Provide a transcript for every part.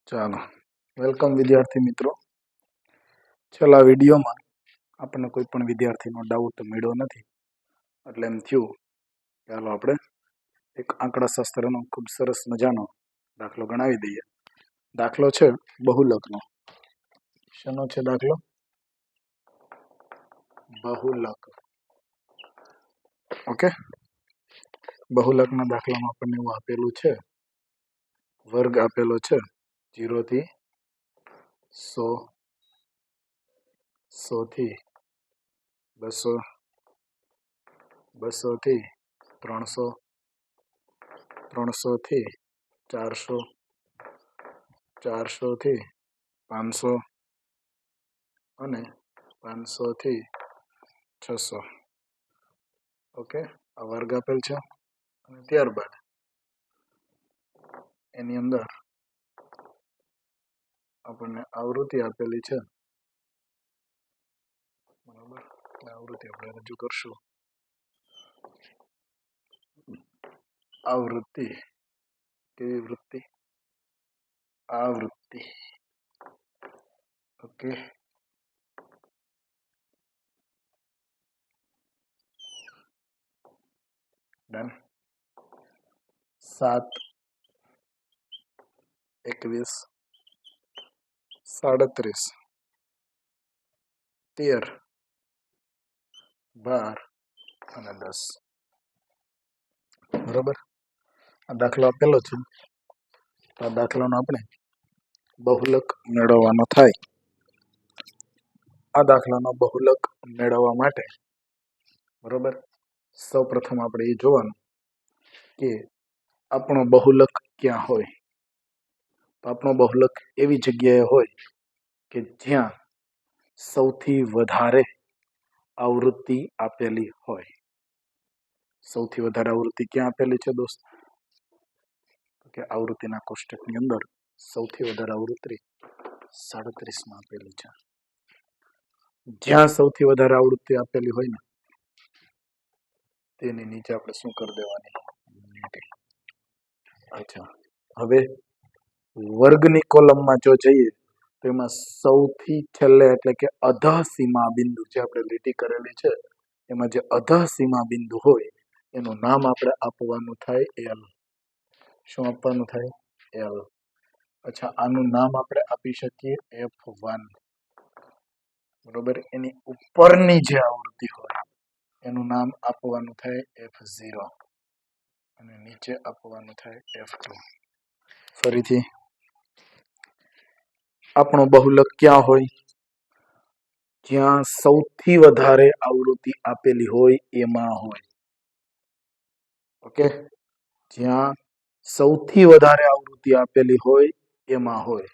ચાલો વેલકમ વિદ્યાર્થી મિત્રો. છેલ્લા વિડીયોમાં આપણને કોઈ પણ વિદ્યાર્થીનો ડાઉટ મળ્યો નથી, એટલે એમ થયું ચાલો આપણે એક આંકડાશાસ્ત્રનો ખૂબ સરસ મજાનો દાખલો ગણાવી દઈએ. દાખલો છે બહુલકનો. શેનો છે દાખલો? બહુલક. ઓકે, બહુલકના દાખલામાં આપણને એવું આપેલું છે, વર્ગ આપેલો છે 0 થી 100, 100 થી 200, 200 થી 300, 300 થી 400, 400 થી 500 અને 500 થી 600. ઓકે, આ વર્ગ આપેલ છે. અને ત્યારબાદ એની અંદર આપણને આવૃત્તિ આપેલી છે, બરાબર. આવૃત્તિ આપણે રજૂ કરશું. આવૃત્તિ કેવી વૃત્તિ? આવૃત્તિ. Okay, done. 7, 21, 37, 13, 12 અને 10. બરોબર. આ દાખલો આપેલો છે. આ દાખલાનો આપણે બહુલક મેળવવાનો થાય. આ દાખલાનો બહુલક મેળવવા માટે બરોબર, સૌ પ્રથમ આપણે એ જોવાનું કે આપણો બહુલક ક્યાં હોય. તો આપણો બહુલક એવી જગ્યાએ હોય કે જ્યાં સૌથી વધારે આવૃત્તિ આપેલી હોય. સૌથી વધારે આવૃત્તિ ક્યાં આપેલી છે દોસ્ત? કે આવૃત્તિના કોષ્ટકની અંદર સૌથી વધારે આવૃત્તિ 37માં આપેલી છે. જ્યાં સૌથી વધારે આવૃત્તિ આપેલી હોય ને તેની નીચે આપણે શું કરી દેવાની? અચ્છા, હવે વર્ગની કોલમમાં જો જઈએ તો એમાં સૌથી છેલ્લે એટલે કે અધઃ સીમા બિંદુ જે આપણે લીટી કરેલી છે એમાં જે અધઃ સીમા બિંદુ હોય એનું નામ આપણે આપવાનું થાય એલ. શું આપવાનું થાય? એલ. અચ્છા, આનું નામ આપણે આપી શકીએ F1. બરોબર. એની ઉપરની જે આવૃત્તિ હોય એનું નામ આપવાનું થાય F0 અને નીચે આપવાનું થાય F2. ફરીથી, આપણો બહુલક ક્યાં હોય? જ્યાં સૌથી વધારે આવૃત્તિ આપેલી હોય એમાં હોય. ઓકે, જ્યાં સૌથી વધારે આવૃત્તિ આપેલી હોય એમાં હોય.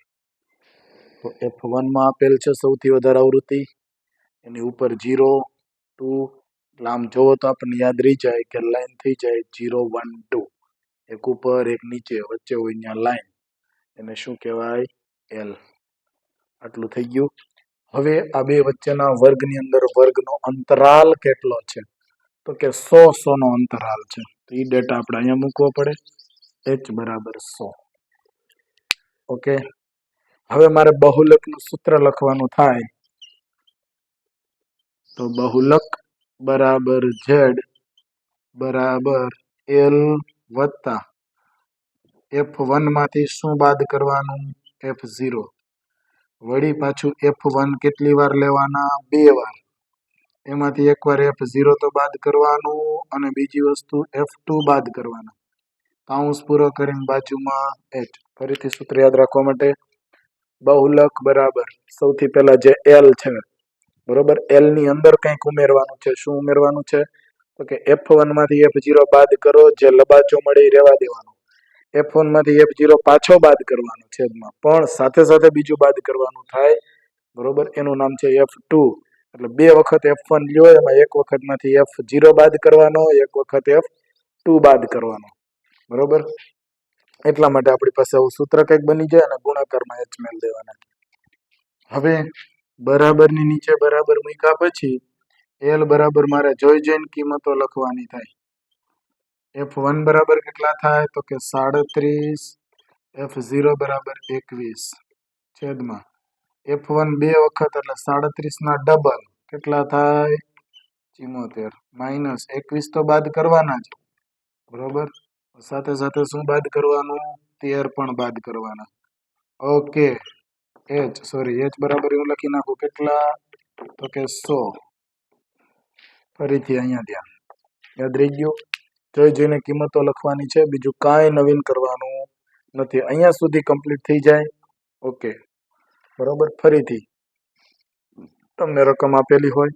તો F1 માં આપેલ છે સૌથી વધારે આવૃત્તિ, એની ઉપર 0, 2, આમ જોવો તો આપણને યાદ રહી જાય કે લાઈન થઈ જાય 0, 1, 2. એક ઉપર એક નીચે, વચ્ચે હોય ત્યાં લાઈન, એને શું કહેવાય? એલ. આટલું થઈ ગયું. હવે આ બે વચ્ચેના વર્ગની અંદર વર્ગનો અંતરાલ કેટલો છે? તો કે 100 નો અંતરાલ છે. તો એ ડેટા આપણે અહીંયા મૂકવો પડે. h બરાબર 100. ઓકે, હવે મારે બહુલકનું સૂત્ર લખવાનું થાય. તો બહુલક બરાબર z બરાબર l વત્તા F1 માંથી શું બાદ કરવાનું? F0. વળી પાછું F1 કેટલી વાર લેવાના? 2 વાર. એમાંથી એકવાર F0 તો બાદ કરવાનું અને બીજી વસ્તુ F2 બાદ કરવાના. કાઉન્સ પૂરો કરીને બાજુમાં h. ફરીથી સૂત્ર યાદ રાખવા માટે બહુલક બરાબર સૌથી પહેલા જે l છે બરોબર, l ની અંદર કંઈક ઉમેરવાનું છે. શું ઉમેરવાનું છે? તો કે F1 માંથી F0 બાદ કરો, જે લબાચો મળે એ રહેવા દેવાનો. F1 માંથી F0 પાછો બાદ કરવાનો છેદમાં, પણ સાથે સાથે બીજું બાદ કરવાનું થાય. બરોબર, એનું નામ છે F2. એટલે 2 વખત F1 લ્યો, એમાં એક વખત માંથી F0 બાદ કરવાનો, એક વખત F2 બાદ કરવાનો. બરોબર, એટલા માટે આપણી પાસે આવું સૂત્ર કંઈક બની જાય અને ગુણાકારમાં h મેળ દેવાના. હવે બરાબરની નીચે બરાબર મૂક્યા પછી l બરાબર મારે જોઈને કિંમતો લખવાની થાય. F1 બરાબર કેટલા થાય? તો કે 37, F0 બરાબર 21 છેદમાં F1 બે વખત એટલે 37 ના ડબલ કેટલા થાય 74 માઇનસ 21 તો બાદ કરવાના જ બરોબર સાથે સાથે શું બાદ કરવાનું 13 પણ બાદ કરવાના ઓકે h બરાબર એવું લખી નાખું કેટલા તો કે 100 ફરીથી અહીંયા ધ્યાન યાદ રહી ગયું જોઈ જોઈને કિંમતો લખવાની છે બીજું કાંઈ નવીન કરવાનું નથી અહીંયા સુધી કમ્પ્લીટ થઈ જાય ઓકે બરોબર ફરીથી તમને રકમ આપેલી હોય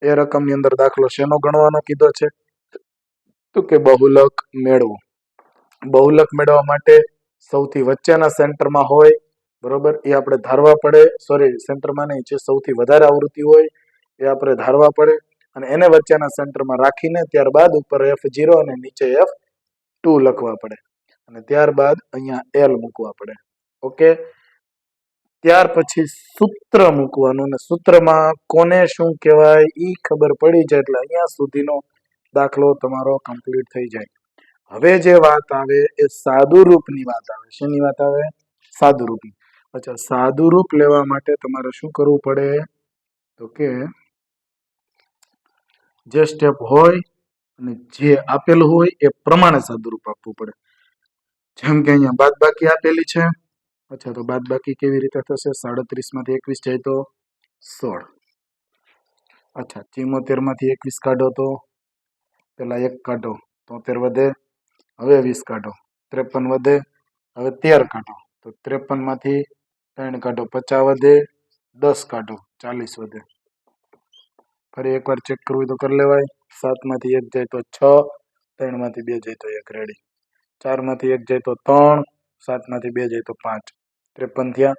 એ રકમની અંદર દાખલો શેનો ગણવાનો કીધો છે તો કે બહુલક મેળવો બહુલક મેળવવા માટે સૌથી વચ્ચેના સેન્ટરમાં હોય બરોબર એ આપણે ધારવા પડે સોરી સેન્ટરમાં નહીં જે સૌથી વધારે આવૃત્તિ હોય એ આપણે ધારવા પડે અને એને વચ્ચેના સેન્ટરમાં રાખીને ત્યારબાદ ઉપર F0 અને નીચે F2 લખવા પડે અને ત્યારબાદ અહીંયા L મૂકવા પડે ઓકે ત્યાર પછી સૂત્ર મૂકવાનું અને સૂત્રમાં કોને શું કહેવાય ઈ ખબર પડી જાય એટલે અહીંયા સુધીનો દાખલો તમારો કમ્પ્લીટ થઈ જાય હવે જે વાત આવે એ સાદુરૂપની વાત આવે શેની વાત આવે સાદુરૂપની અચ્છા સાદુરૂપ લેવા માટે તમારે શું કરવું પડે તો કે જે સ્ટેપ હોય અને જે આપેલું હોય એ પ્રમાણે સાદુરૂપ આપવું પડે જેમ કે અહીંયા બાદબાકી આપેલી છે અચ્છા તો બાદબાકી કેવી રીતે થશે 37 માંથી 21 જાય તો 16 અચ્છા 74 માંથી 21 કાઢો તો પેલા 1 કાઢો 73 વધે હવે 20 કાઢો 53 વધે હવે 13 કાઢો તો 53 માંથી 3 કાઢો 50 વધે 10 કાઢો 40 વધે ફરી એકવાર ચેક કરવું તો કરી લેવાય 7 માંથી 1 જાય તો 6 3 માંથી 2 જાય તો 1 રેડી 4 માંથી 1 જાય તો 3 7 માંથી 2 જાય તો 5 53 થયા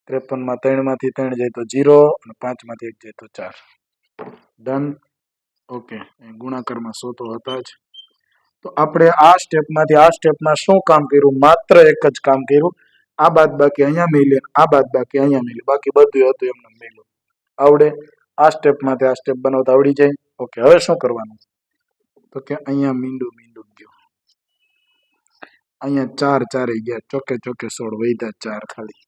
53 માં 3 માંથી 3 જાય તો 0 અને 5 માંથી 1 જાય તો 4 ડન ઓકે ગુણાકારમાં 100 તો હતા જ તો આપણે આ સ્ટેપમાંથી આ સ્ટેપમાં શું કામ કર્યું માત્ર એક જ કામ કર્યું આ બાદબાકી અહીંયા મેલ્યું આ બાદબાકી અહીંયા મેલ્યું બાકી બધું હતું એમને મેલ્યું આવડે આ સ્ટેપમાંથી આ સ્ટેપ બનાવતા આવડી જાય ઓકે હવે શું કરવાનું તો કે અહીંયા મીંડું ગયું અહીંયા 4 4 ગયા ચોકે ચોકે 16 વધ્યા 4 ખાલી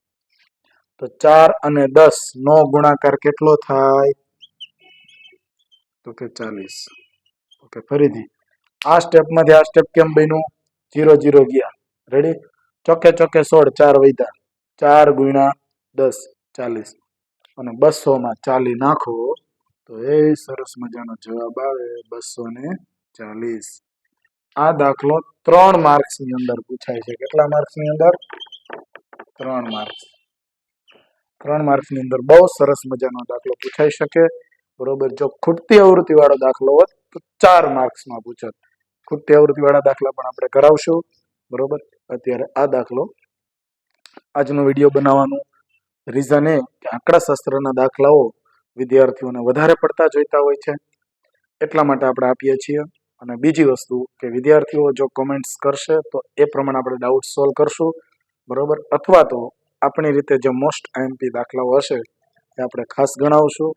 તો 4 અને 10 નો ગુણાકાર કેટલો થાય તો કે 40 ઓકે ફરીથી આ સ્ટેપમાંથી આ સ્ટેપ કેમ બન્યું 0 0 ગયા રેડી ચોકે ચોકે 16 4 વધ્યા 4 ગુણ્યા 10 40 અને 200 માં 40 નાખો તો એ સરસ મજાનો જવાબ આવે 240 આ દાખલો 3 માર્ક્સ ની અંદર પૂછાય છે કેટલા માર્ક્સ ની અંદર 3 માર્ક્સ 3 માર્ક્સ ની અંદર બહુ સરસ મજાનો દાખલો પૂછાઈ શકે બરોબર જો ખૂટતી આવૃત્તિ વાળો દાખલો હોત તો 4 માર્ક્સ માં પૂછત ખૂટતી આવૃત્તિ વાળા દાખલા પણ આપણે કરાવશું બરોબર અત્યારે આ દાખલો આજનો વિડીયો બનાવવાનું રીઝન એ કે આંકડાશાસ્ત્રના દાખલાઓ વિદ્યાર્થીઓને વધારે પડતા જોઈતા હોય છે એટલા માટે આપણે આપીએ છીએ અને બીજી વસ્તુ કે વિદ્યાર્થીઓ જો કોમેન્ટ્સ કરશે તો એ પ્રમાણે આપણે ડાઉટ સોલ્વ કરશું બરોબર અથવા તો આપણી રીતે જે મોસ્ટ આઈએમપી દાખલાઓ હશે એ આપણે ખાસ ગણાવશું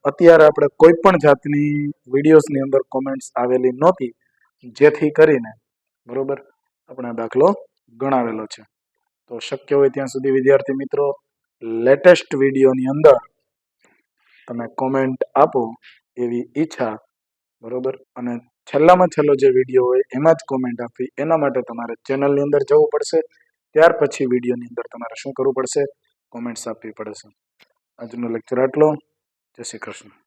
અત્યારે આપણે કોઈ પણ જાતની વિડીયોઝની અંદર કોમેન્ટ્સ આવેલી નહોતી જેથી કરીને બરોબર આપણે દાખલો ગણાવેલો છે તો શક્ય હોય ત્યાં સુધી વિદ્યાર્થી મિત્રો લેટેસ્ટ વિડીયોની અંદર તમે કોમેન્ટ આપો એવી ઈચ્છા બરોબર અને છેલ્લામાં છેલ્લો જે વિડીયો હોય એમાં જ કોમેન્ટ આપવી એના માટે તમારે ચેનલની અંદર જવું પડશે ત્યાર પછી વિડીયોની અંદર તમારે શું કરવું પડશે કોમેન્ટ્સ આપવી પડશે આજનો લેક્ચર આટલો જય શ્રી કૃષ્ણ